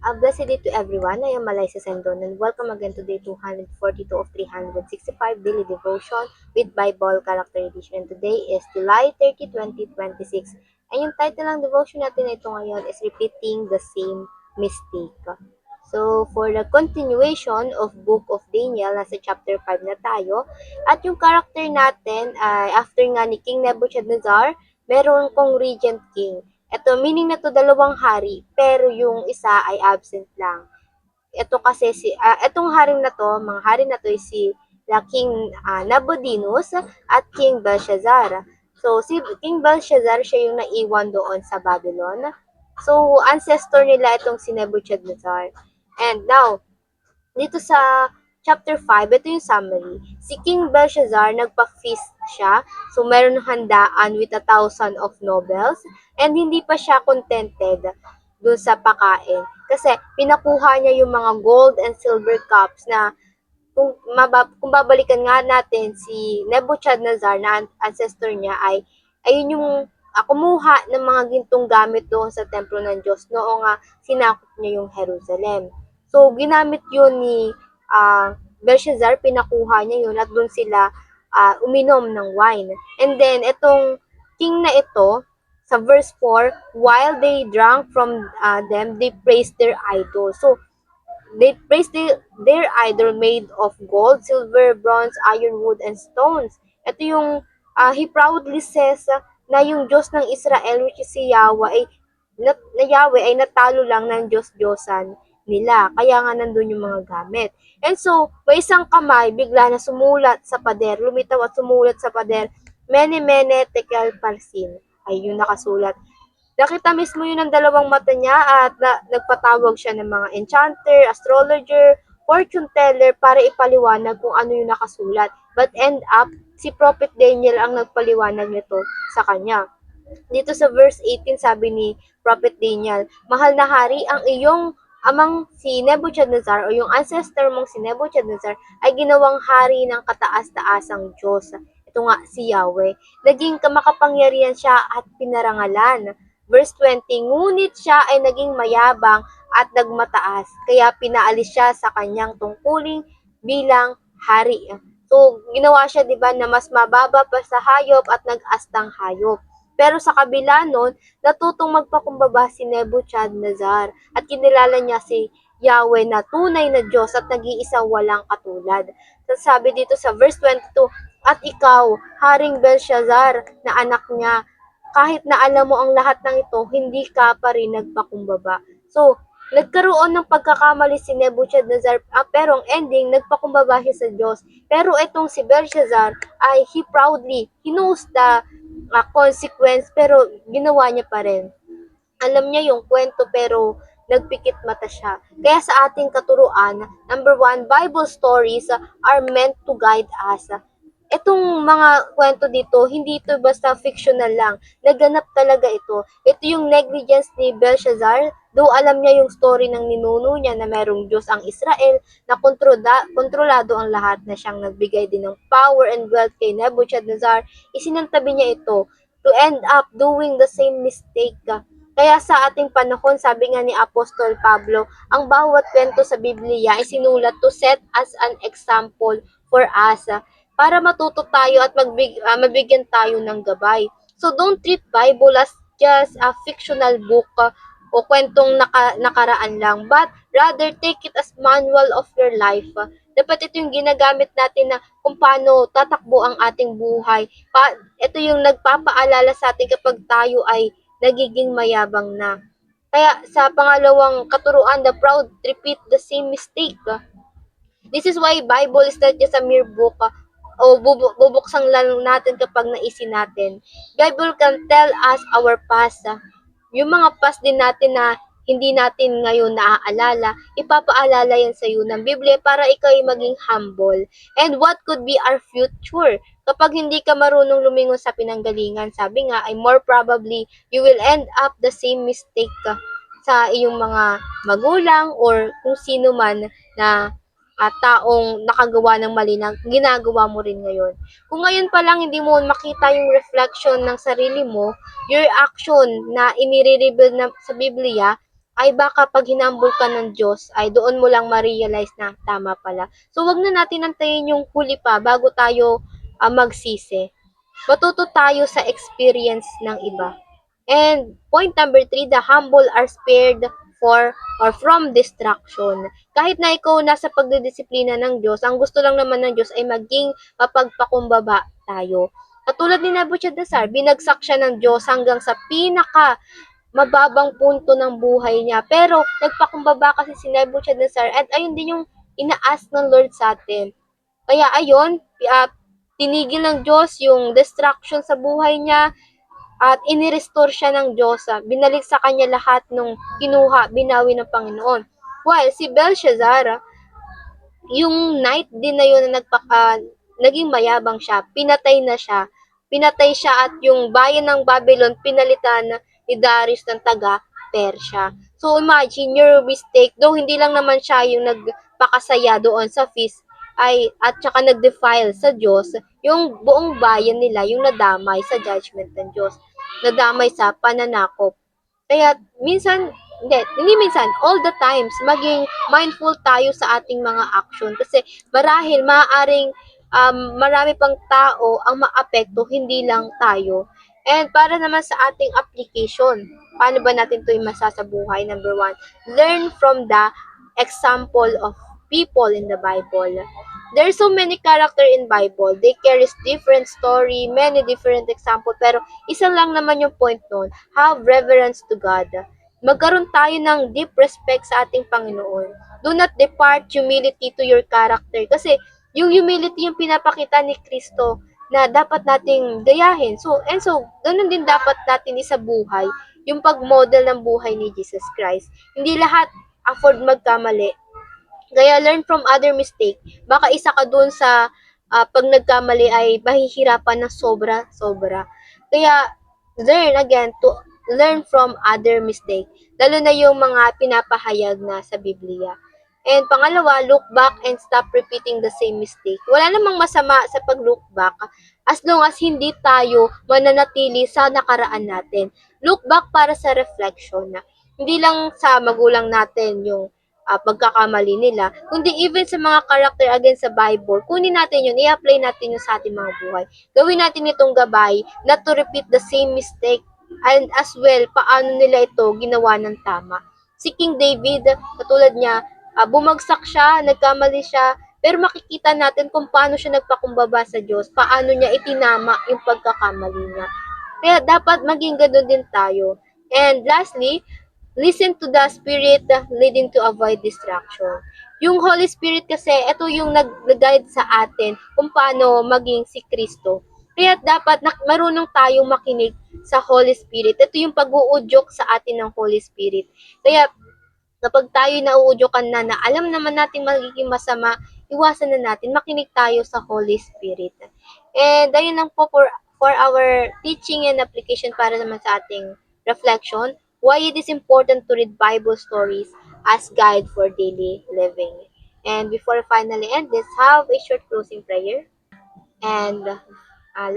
A blessed day to everyone. I am Malaysia Sendon and welcome again to day 242 of 365 daily devotion with Bible Character Edition. And today is July 30, 2026. And yung title ng devotion natin na ito ngayon is Repeating the Same Mistake. So, for the continuation of Book of Daniel, nasa chapter 5 na tayo. At yung character natin ay after nga ni King Nebuchadnezzar, meron kong Regent King. Ito, meaning na to dalawang hari, pero yung isa ay absent lang. Ito kasi itong haring na to, mga hari na to is si the King Nabonidus at King Belshazzar. So, si King Belshazzar, siya yung naiwan doon sa Babylon. So, ancestor nila itong si Nebuchadnezzar. And now, dito sa chapter 5, ito yung summary. Si King Belshazzar, nagpa-feast siya. So, meron handaan with 1,000 of nobles. And hindi pa siya contented dun sa pakain. Kasi, pinakuha niya yung mga gold and silver cups na kung babalikan nga natin si Nebuchadnezzar na ancestor niya ay ayun yung kumuha ng mga gintong gamit doon sa templo ng Diyos noong sinakop niya yung Jerusalem. So, ginamit yun ni Belshazzar, pinakuha niya yun at doon sila uminom ng wine. And then, itong king na ito, sa verse 4, while they drank from them, they praised their idol. So, they praised their idol made of gold, silver, bronze, iron, wood, and stones. Ito yung he proudly says na yung Diyos ng Israel, which is si Yahweh, na Yahweh ay natalo lang ng Diyos-Diyosan nila. Kaya nga nandun yung mga gamit. And so, may isang kamay bigla na sumulat sa pader, lumitaw at sumulat sa pader, mene mene tekel parsin. Ay yung nakasulat. Nakita mismo yun ng dalawang mata niya at nagpatawag siya ng mga enchanter, astrologer, fortune teller para ipaliwanag kung ano yung nakasulat. But end up, si Prophet Daniel ang nagpaliwanag nito sa kanya. Dito sa verse 18 sabi ni Prophet Daniel, mahal na hari, ang iyong amang si Nebuchadnezzar o yung ancestor mong si Nebuchadnezzar ay ginawang hari ng kataas-taasang Diyos. Ito nga si Yahweh. Naging kamakapangyarihan siya at pinarangalan. Verse 20, ngunit siya ay naging mayabang at nagmataas, kaya pinaalis siya sa kanyang tungkuling bilang hari. So, ginawa siya, di ba, na mas mababa pa sa hayop at nag-astang hayop. Pero sa kabila nun, natutong magpakumbaba si Nebuchadnezzar at kinilala niya si Yahweh na tunay na Diyos at nag-iisa walang katulad. So, sabi dito sa verse 22, at ikaw, Haring Belshazzar, na anak niya, kahit na alam mo ang lahat ng ito, hindi ka pa rin nagpakumbaba. So, nagkaroon ng pagkakamali si Nebuchadnezzar, pero ang ending, nagpakumbaba siya sa Diyos. Pero itong si Belshazzar ay he proudly, he knows the consequence, pero ginawa niya pa rin. Alam niya yung kwento pero nagpikit mata siya. Kaya sa ating katuruan, number 1, Bible stories are meant to guide us. Itong mga kwento dito, hindi ito basta fictional lang. Naganap talaga ito. Ito yung negligence ni Belshazzar. Though alam niya yung story ng ninuno niya na merong Diyos ang Israel, na kontrolado ang lahat, na siyang nagbigay din ng power and wealth kay Nebuchadnezzar, isinantabi niya ito to end up doing the same mistake. Kaya sa ating panahon, sabi nga ni Apostol Pablo, ang bawat kwento sa Biblia ay sinulat to set as an example for us para matuto tayo at mabigyan tayo ng gabay. So don't treat Bible as just a fictional book o kwentong nakaraan lang, but rather take it as manual of your life. Dapat ito yung ginagamit natin na kung paano tatakbo ang ating buhay. Ito yung nagpapaalala sa atin kapag tayo ay nagiging mayabang na. Kaya sa pangalawang katuruan, the proud repeat the same mistake. This is why Bible is not just a mere book o bubuksan lang natin kapag naisin natin. Bible can tell us our past. Yung mga past din natin na hindi natin ngayon naaalala, ipapaalala yan sa iyo ng Biblia para ikaw ay maging humble. And what could be our future? Kapag hindi ka marunong lumingon sa pinanggalingan, sabi nga, ay more probably, you will end up the same mistake sa iyong mga magulang or kung sino man na taong nakagawa ng mali na ginagawa mo rin ngayon. Kung ngayon pa lang hindi mo makita yung reflection ng sarili mo, your action na inire-reveal na sa Biblia ay baka pag hinambol ka ng Diyos ay doon mo lang ma-realize na tama pala. So wag na natin antayin yung huli pa bago tayo magsisi. Matuto tayo sa experience ng iba. And point number 3, the humble are spared for or from destruction. Kahit na ikaw nasa pagdidisiplina ng Diyos, ang gusto lang naman ng Diyos ay maging mapagpakumbaba tayo. Katulad ni Nebuchadnezzar, binagsak siya ng Diyos hanggang sa pinaka mababang punto ng buhay niya. Pero nagpakumbaba kasi si Nebuchadnezzar at ayun din yung ina-ask ng Lord sa atin. Kaya ayun, tinigil ng Diyos yung destruction sa buhay niya at inirestore siya ng Diyos. Binalik sa kanya lahat nung kinuha, binawi ng Panginoon. While si Belshazzar, yung night din na yun na naging mayabang siya, pinatay na siya. Pinatay siya at yung bayan ng Babylon pinalitan ni Darius ng taga Persia. So imagine your mistake, though hindi lang naman siya yung nagpakasaya doon sa feast, ay at saka nag-defile sa Diyos, yung buong bayan nila yung nadamay sa judgment ng Diyos. Nadamay sa pananakop. Kaya minsan, hindi minsan, all the times, maging mindful tayo sa ating mga action. Kasi marahil, maaaring marami pang tao ang maapekto, hindi lang tayo. And para naman sa ating application, paano ba natin ito masasabuhay? Number 1, learn from the example of people in the Bible. There's so many character in Bible. They carries different story, many different example. Pero isa lang naman yung point nun. Have reverence to God. Magkaroon tayo ng deep respect sa ating Panginoon. Do not depart humility to your character. Kasi yung humility yung pinapakita ni Kristo na dapat nating gayahin. So, ganun din dapat natin isabuhay yung pag-model ng buhay ni Jesus Christ. Hindi lahat afford magkamali. Kaya learn from other mistake. Baka isa ka dun sa pag nagkamali ay mahihirapan ng sobra-sobra. Kaya learn from other mistake. Lalo na yung mga pinapahayag na sa Biblia. And pangalawa, look back and stop repeating the same mistake. Wala namang masama sa pag-look back as long as hindi tayo mananatili sa nakaraan natin. Look back para sa reflection na hindi lang sa magulang natin yung pagkakamali nila, kundi even sa mga character against sa Bible, kunin natin yun, i-apply natin yun sa ating mga buhay. Gawin natin itong gabay not to repeat the same mistake and as well, paano nila ito ginawa ng tama. Si King David, katulad niya, bumagsak siya, nagkamali siya, pero makikita natin kung paano siya nagpakumbaba sa Diyos, paano niya itinama yung pagkakamali niya. Kaya dapat maging ganoon din tayo. And lastly, listen to the Spirit leading to avoid distraction. Yung Holy Spirit kasi, ito yung nag-guide sa atin kung paano maging si Kristo. Kaya dapat marunong tayong makinig sa Holy Spirit. Ito yung pag-uudyok sa atin ng Holy Spirit. Kaya kapag tayo nauudyokan na alam naman natin magiging masama, iwasan na natin, makinig tayo sa Holy Spirit. And ayun lang po for our teaching and application para naman sa ating reflection, why it is important to read Bible stories as guide for daily living. And before I finally end this, have a short closing prayer. And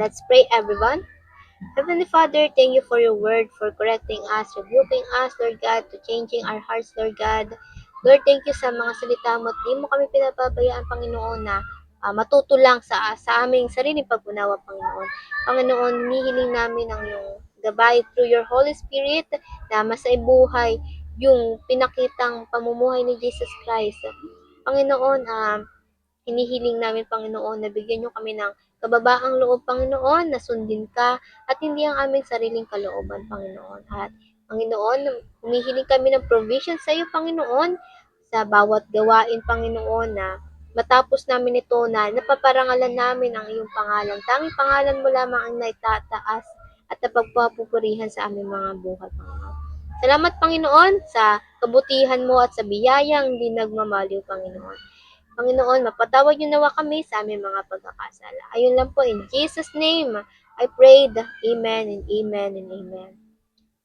let's pray, everyone. Heavenly Father, thank you for your word, for correcting us, rebuking us, Lord God, to changing our hearts, Lord God. Lord, thank you sa mga salita mo at di mo kami pinapabayaan, Panginoon, na matuto lang sa aming sariling pag-unawa, Panginoon. Panginoon, hinihiling namin ang iyong gabay through your Holy Spirit na masaibuhay yung pinakitang pamumuhay ni Jesus Christ. Panginoon, hinihiling namin, Panginoon, na bigyan nyo kami ng kababaang loob, Panginoon, na sundin ka at hindi ang aming sariling kalooban, Panginoon. At Panginoon, humihiling kami ng provision sa iyo, Panginoon, sa bawat gawain, Panginoon, na matapos namin ito na napaparangalan namin ang iyong pangalan. Tanging pangalan mo lamang ang naitataas at napagpapupurihan sa aming mga buhay, Panginoon. Salamat, Panginoon, sa kabutihan mo at sa biyayang hindi nagmamaliw, Panginoon. Panginoon, mapatawad niyo nawa kami sa aming mga pagkakasala. Ayun lang po, in Jesus' name, I prayed. Amen and amen and amen.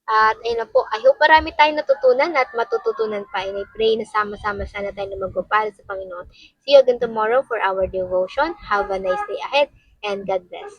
At ayun lang po, I hope marami tayong natutunan at matututunan pa. And I pray na sama-sama sana tayo na magpapala sa Panginoon. See you again tomorrow for our devotion. Have a nice day ahead and God bless.